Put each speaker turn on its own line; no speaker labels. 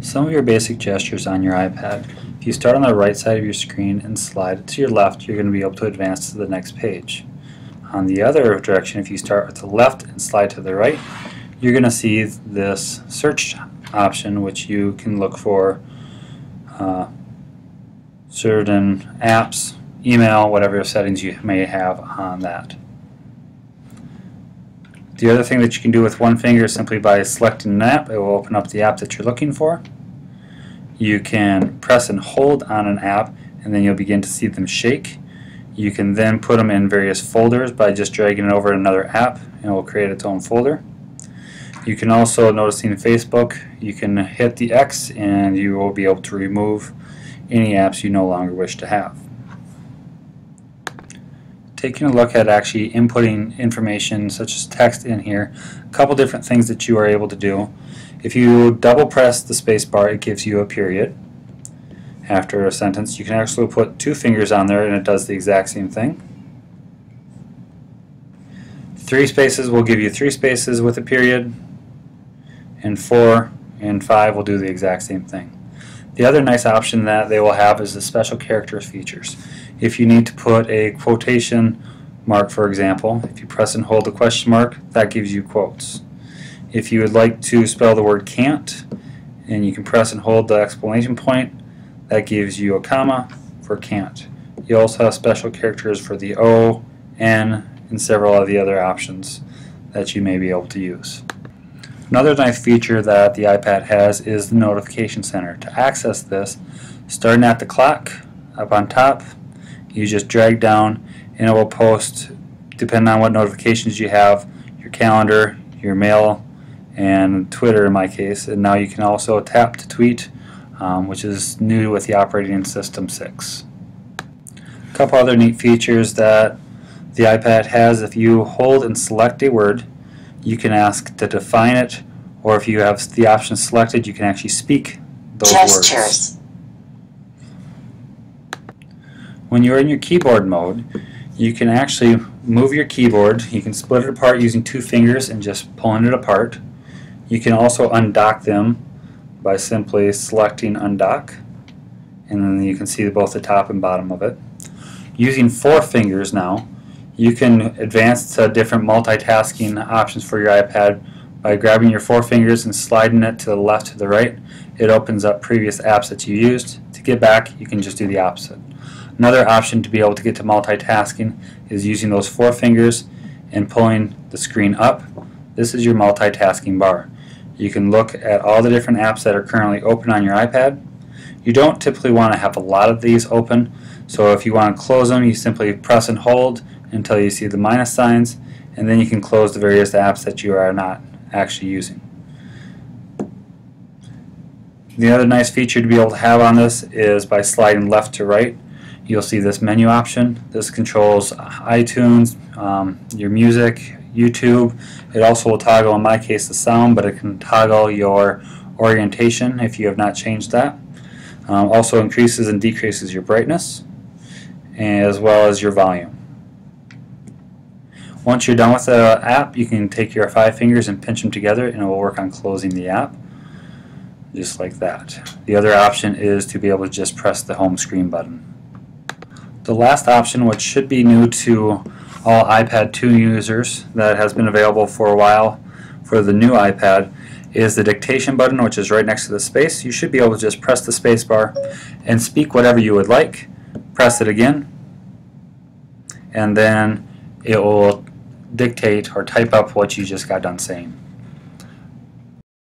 Some of your basic gestures on your iPad. If you start on the right side of your screen and slide it to your left, you're going to be able to advance to the next page. On the other direction, if you start with the left and slide to the right, you're going to see this search option, which you can look for certain apps, email, whatever settings you may have on that. The other thing that you can do with one finger is simply by selecting an app, it will open up the app that you're looking for. You can press and hold on an app and then you'll begin to see them shake. You can then put them in various folders by just dragging it over another app and it will create its own folder. You can also, noticing Facebook, you can hit the X and you will be able to remove any apps you no longer wish to have. Taking a look at actually inputting information such as text in here, a couple different things that you are able to do. If you double press the space bar, it gives you a period after a sentence. You can actually put two fingers on there and it does the exact same thing. 3 spaces will give you 3 spaces with a period, and 4 and 5 will do the exact same thing. The other nice option that they will have is the special characters features. If you need to put a quotation mark, for example, if you press and hold the question mark, that gives you quotes. If you would like to spell the word can't, and you can press and hold the exclamation point, that gives you a comma for can't. You also have special characters for the O, N, and several of the other options that you may be able to use. Another nice feature that the iPad has is the notification center. To access this, starting at the clock up on top, you just drag down and it will post, depending on what notifications you have, your calendar, your mail, and Twitter in my case. And now you can also tap to tweet, which is new with the operating system 6. A couple other neat features that the iPad has: if you hold and select a word, you can ask to define it, or if you have the option selected, you can actually speak those words. When you're in your keyboard mode, you can actually move your keyboard. You can split it apart using 2 fingers and just pulling it apart. You can also undock them by simply selecting undock, and then you can see both the top and bottom of it. Using 4 fingers now, you can advance to different multitasking options for your iPad by grabbing your 4 fingers and sliding it to the left to the right. It opens up previous apps that you used. To get back, you can just do the opposite. Another option to be able to get to multitasking is using those 4 fingers and pulling the screen up. This is your multitasking bar. You can look at all the different apps that are currently open on your iPad. You don't typically want to have a lot of these open, so if you want to close them, you simply press and hold until you see the minus signs, and then you can close the various apps that you are not actually using. The other nice feature to be able to have on this is by sliding left to right, you'll see this menu option. This controls iTunes, your music, YouTube. It also will toggle, in my case, the sound, but it can toggle your orientation if you have not changed that. Also increases and decreases your brightness, as well as your volume. Once you're done with the app, you can take your 5 fingers and pinch them together and it will work on closing the app, just like that. The other option is to be able to just press the home screen button. The last option, which should be new to all iPad 2 users, that has been available for a while for the new iPad, is the dictation button, which is right next to the space. You should be able to just press the space bar and speak whatever you would like. Press it again, and then it will dictate or type up what you just got done saying.